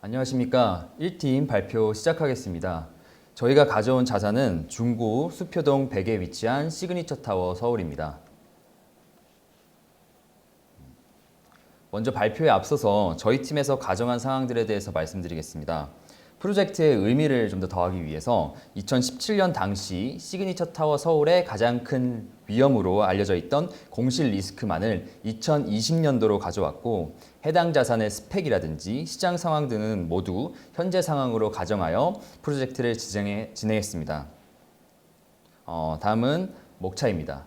안녕하십니까. 1팀 발표 시작하겠습니다. 저희가 가져온 자산은 중구 수표동 100에 위치한 시그니처 타워 서울입니다. 먼저 발표에 앞서서 저희 팀에서 가정한 상황들에 대해서 말씀드리겠습니다. 프로젝트의 의미를 좀 더 더하기 위해서 2017년 당시 시그니처 타워 서울의 가장 큰 위험으로 알려져 있던 공실 리스크만을 2020년도로 가져왔고, 해당 자산의 스펙이라든지 시장 상황 등은 모두 현재 상황으로 가정하여 프로젝트를 진행했습니다. 다음은 목차입니다.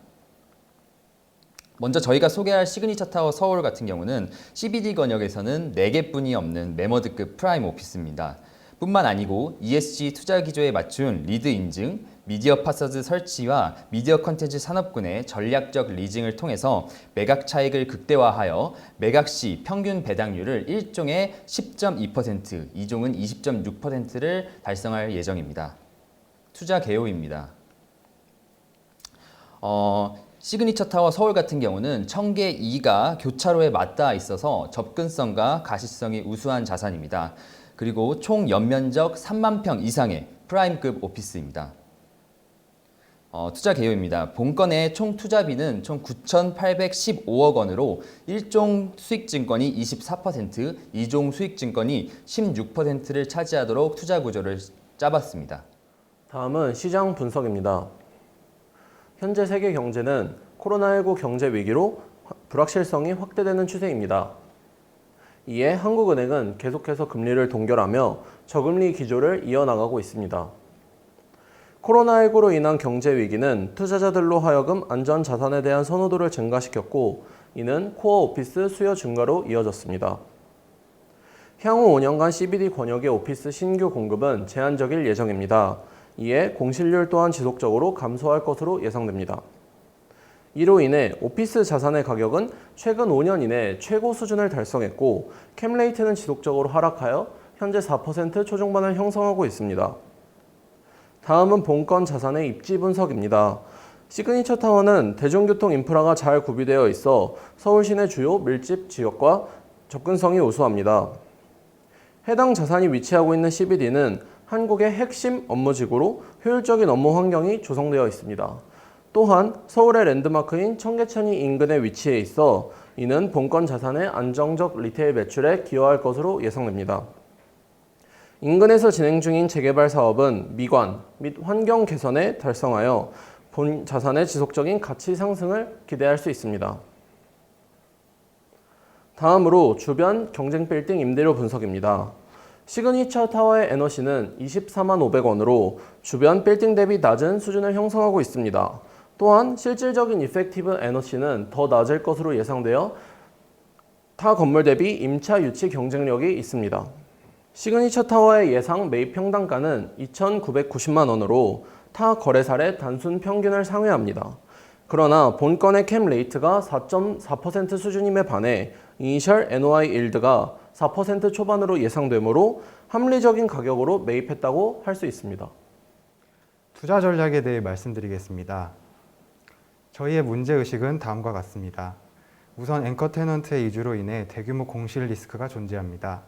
먼저 저희가 소개할 시그니처 타워 서울 같은 경우는 CBD 권역에서는 4개뿐이 없는 매머드급 프라임 오피스입니다. 뿐만 아니고 ESG 투자 기조에 맞춘 리드 인증, 미디어 파사드 설치와 미디어 컨텐츠 산업군의 전략적 리징을 통해서 매각 차익을 극대화하여 매각 시 평균 배당률을 1종에 10.2%, 2종은 20.6%를 달성할 예정입니다. 투자 개요입니다. 시그니처 타워 서울 같은 경우는 청계 2가 교차로에 맞닿아 있어서 접근성과 가시성이 우수한 자산입니다. 그리고 총 연면적 3만 평 이상의 프라임급 오피스입니다. 투자 개요입니다. 본건의 총 투자비는 총 9,815억 원으로 1종 수익증권이 24%, 2종 수익증권이 16%를 차지하도록 투자 구조를 짜봤습니다. 다음은 시장 분석입니다. 현재 세계 경제는 코로나19 경제 위기로 불확실성이 확대되는 추세입니다. 이에 한국은행은 계속해서 금리를 동결하며 저금리 기조를 이어나가고 있습니다. 코로나19로 인한 경제 위기는 투자자들로 하여금 안전 자산에 대한 선호도를 증가시켰고, 이는 코어 오피스 수요 증가로 이어졌습니다. 향후 5년간 CBD 권역의 오피스 신규 공급은 제한적일 예정입니다. 이에 공실률 또한 지속적으로 감소할 것으로 예상됩니다. 이로 인해 오피스 자산의 가격은 최근 5년 이내 최고 수준을 달성했고, 캡레이트는 지속적으로 하락하여 현재 4% 초중반을 형성하고 있습니다. 다음은 본건 자산의 입지 분석입니다. 시그니처 타워는 대중교통 인프라가 잘 구비되어 있어 서울 시내 주요 밀집 지역과 접근성이 우수합니다. 해당 자산이 위치하고 있는 CBD는 한국의 핵심 업무지구로 효율적인 업무 환경이 조성되어 있습니다. 또한 서울의 랜드마크인 청계천이 인근에 위치해 있어 이는 본건 자산의 안정적 리테일 매출에 기여할 것으로 예상됩니다. 인근에서 진행 중인 재개발 사업은 미관 및 환경 개선에 달성하여 본 자산의 지속적인 가치 상승을 기대할 수 있습니다. 다음으로 주변 경쟁 빌딩 임대료 분석입니다. 시그니처 타워의 에너시는 24만 500원으로 주변 빌딩 대비 낮은 수준을 형성하고 있습니다. 또한 실질적인 이펙티브 에너시는 더 낮을 것으로 예상되어 타 건물 대비 임차 유치 경쟁력이 있습니다. 시그니처 타워의 예상 매입 평당가는 2,990만 원으로 타 거래사의 단순 평균을 상회합니다. 그러나 본건의 캡 레이트가 4.4% 수준임에 반해 이니셜 NOI 일드가 4% 초반으로 예상되므로 합리적인 가격으로 매입했다고 할 수 있습니다. 투자 전략에 대해 말씀드리겠습니다. 저희의 문제의식은 다음과 같습니다. 우선 앵커 테넌트의 이주로 인해 대규모 공실 리스크가 존재합니다.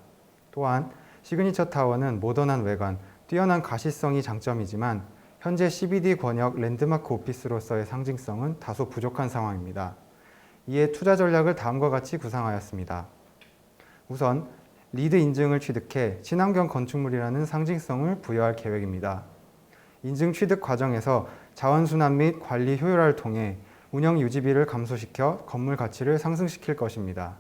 또한 시그니처 타워는 모던한 외관, 뛰어난 가시성이 장점이지만 현재 CBD 권역 랜드마크 오피스로서의 상징성은 다소 부족한 상황입니다. 이에 투자 전략을 다음과 같이 구상하였습니다. 우선 리드 인증을 취득해 친환경 건축물이라는 상징성을 부여할 계획입니다. 인증 취득 과정에서 자원순환 및 관리 효율화를 통해 운영 유지비를 감소시켜 건물 가치를 상승시킬 것입니다.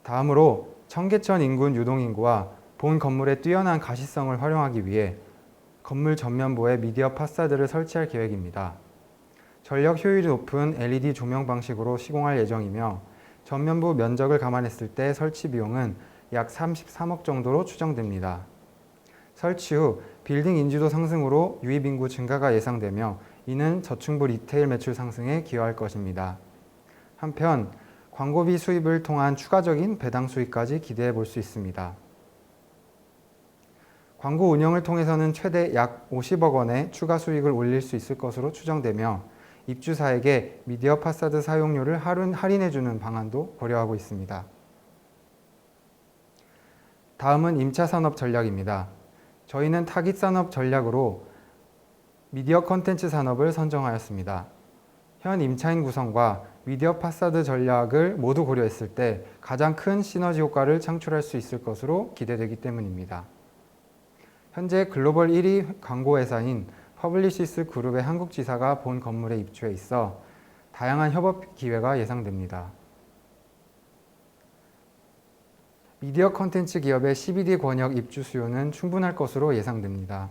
다음으로 청계천 인근 유동인구와 본 건물의 뛰어난 가시성을 활용하기 위해 건물 전면부에 미디어 파사드를 설치할 계획입니다. 전력 효율이 높은 LED 조명 방식으로 시공할 예정이며 전면부 면적을 감안했을 때 설치 비용은 약 33억 정도로 추정됩니다. 설치 후 빌딩 인지도 상승으로 유입 인구 증가가 예상되며 이는 저층부 리테일 매출 상승에 기여할 것입니다. 한편 광고비 수입을 통한 추가적인 배당 수익까지 기대해 볼 수 있습니다. 광고 운영을 통해서는 최대 약 50억 원의 추가 수익을 올릴 수 있을 것으로 추정되며 입주사에게 미디어 파사드 사용료를 할인해주는 방안도 고려하고 있습니다. 다음은 임차 산업 전략입니다. 저희는 타깃 산업 전략으로 미디어 콘텐츠 산업을 선정하였습니다. 현 임차인 구성과 미디어 파사드 전략을 모두 고려했을 때 가장 큰 시너지 효과를 창출할 수 있을 것으로 기대되기 때문입니다. 현재 글로벌 1위 광고회사인 퍼블리시스 그룹의 한국 지사가 본 건물에 입주해 있어 다양한 협업 기회가 예상됩니다. 미디어 콘텐츠 기업의 CBD 권역 입주 수요는 충분할 것으로 예상됩니다.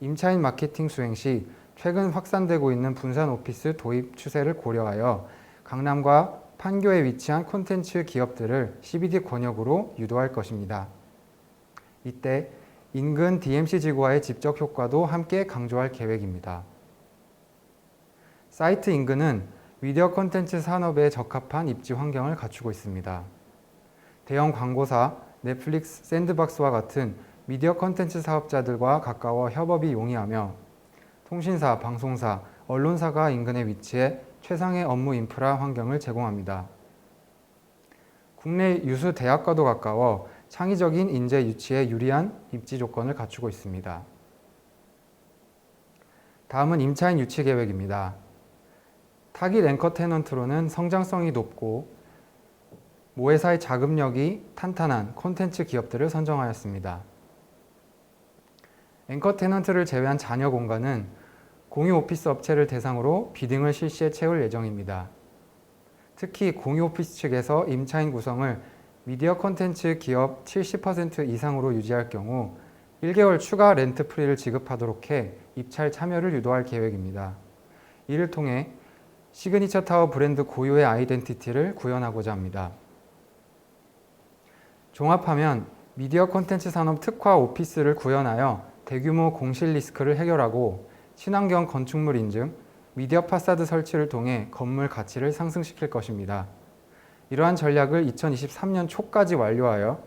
임차인 마케팅 수행 시 최근 확산되고 있는 분산 오피스 도입 추세를 고려하여 강남과 판교에 위치한 콘텐츠 기업들을 CBD 권역으로 유도할 것입니다. 이때 인근 DMC 지구와의 직접 효과도 함께 강조할 계획입니다. 사이트 인근은 미디어 콘텐츠 산업에 적합한 입지 환경을 갖추고 있습니다. 대형 광고사, 넷플릭스, 샌드박스와 같은 미디어 콘텐츠 사업자들과 가까워 협업이 용이하며 통신사, 방송사, 언론사가 인근에 위치해 최상의 업무 인프라 환경을 제공합니다. 국내 유수 대학과도 가까워 창의적인 인재 유치에 유리한 입지 조건을 갖추고 있습니다. 다음은 임차인 유치 계획입니다. 타깃 앵커 테넌트로는 성장성이 높고 모회사의 자금력이 탄탄한 콘텐츠 기업들을 선정하였습니다. 앵커 테넌트를 제외한 잔여 공간은 공유 오피스 업체를 대상으로 비딩을 실시해 채울 예정입니다. 특히 공유 오피스 측에서 임차인 구성을 미디어 콘텐츠 기업 70% 이상으로 유지할 경우 1개월 추가 렌트 프리를 지급하도록 해 입찰 참여를 유도할 계획입니다. 이를 통해 시그니처 타워 브랜드 고유의 아이덴티티를 구현하고자 합니다. 종합하면 미디어 콘텐츠 산업 특화 오피스를 구현하여 대규모 공실 리스크를 해결하고 친환경 건축물 인증, 미디어 파사드 설치를 통해 건물 가치를 상승시킬 것입니다. 이러한 전략을 2023년 초까지 완료하여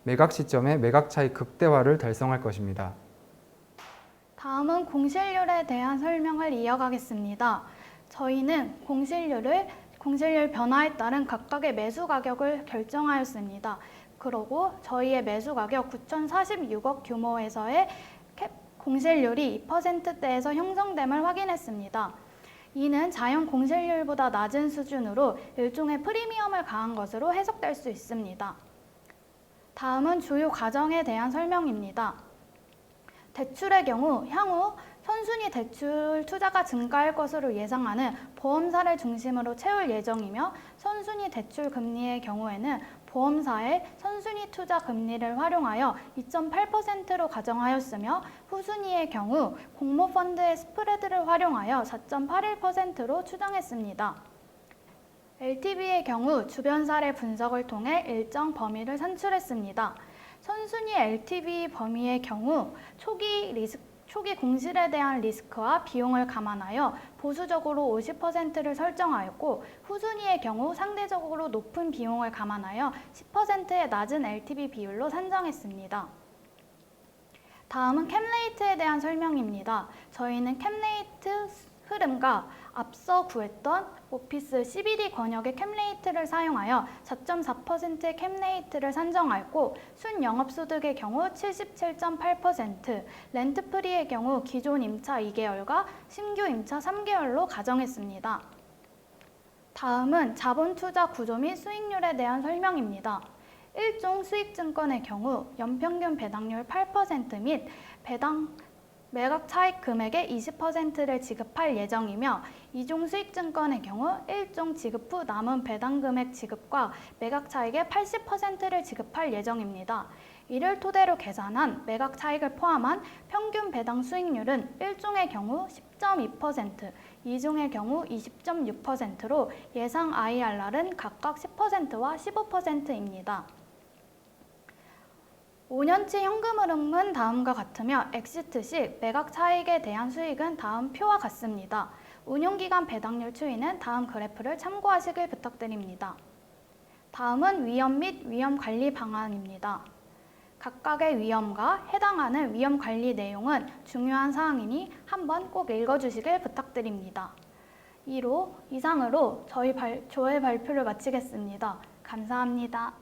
매각 시점에 매각 차익 극대화를 달성할 것입니다. 다음은 공실률에 대한 설명을 이어가겠습니다. 저희는 공실률 변화에 따른 각각의 매수 가격을 결정하였습니다. 그리고 저희의 매수 가격 9,046억 규모에서의 공실률이 2%대에서 형성됨을 확인했습니다. 이는 자연 공실률보다 낮은 수준으로 일종의 프리미엄을 가한 것으로 해석될 수 있습니다. 다음은 주요 과정에 대한 설명입니다. 대출의 경우 향후 선순위 대출 투자가 증가할 것으로 예상하는 보험사를 중심으로 채울 예정이며 선순위 대출 금리의 경우에는 보험사의 선순위 투자 금리를 활용하여 2.8%로 가정하였으며 후순위의 경우 공모펀드의 스프레드를 활용하여 4.81%로 추정했습니다. LTV의 경우 주변 사례 분석을 통해 일정 범위를 산출했습니다. 선순위 LTV 범위의 경우 초기 공실에 대한 리스크와 비용을 감안하여 보수적으로 50%를 설정하였고 후순위의 경우 상대적으로 높은 비용을 감안하여 10%의 낮은 LTV 비율로 산정했습니다. 다음은 캡레이트에 대한 설명입니다. 저희는 캡레이트 흐름과 앞서 구했던 오피스 CBD 권역의 캡레이트를 사용하여 4.4%의 캡레이트를 산정하였고 순영업소득의 경우 77.8%, 렌트프리의 경우 기존 임차 2개월과 신규 임차 3개월로 가정했습니다. 다음은 자본투자 구조 및 수익률에 대한 설명입니다. 일종 수익증권의 경우 연평균 배당률 8% 및 매각 차익 금액의 20%를 지급할 예정이며 이종 수익증권의 경우 일종 지급 후 남은 배당 금액 지급과 매각 차익의 80%를 지급할 예정입니다. 이를 토대로 계산한 매각 차익을 포함한 평균 배당 수익률은 1종의 경우 10.2%, 2종의 경우 20.6%로 예상 IRR은 각각 10%와 15%입니다. 5년치 현금 흐름은 다음과 같으며 엑시트 시 매각 차익에 대한 수익은 다음 표와 같습니다. 운용기간 배당률 추이는 다음 그래프를 참고하시길 부탁드립니다. 다음은 위험 및 위험 관리 방안입니다. 각각의 위험과 해당하는 위험 관리 내용은 중요한 사항이니 한번 꼭 읽어주시길 부탁드립니다. 이상으로 저의 발표를 마치겠습니다. 감사합니다.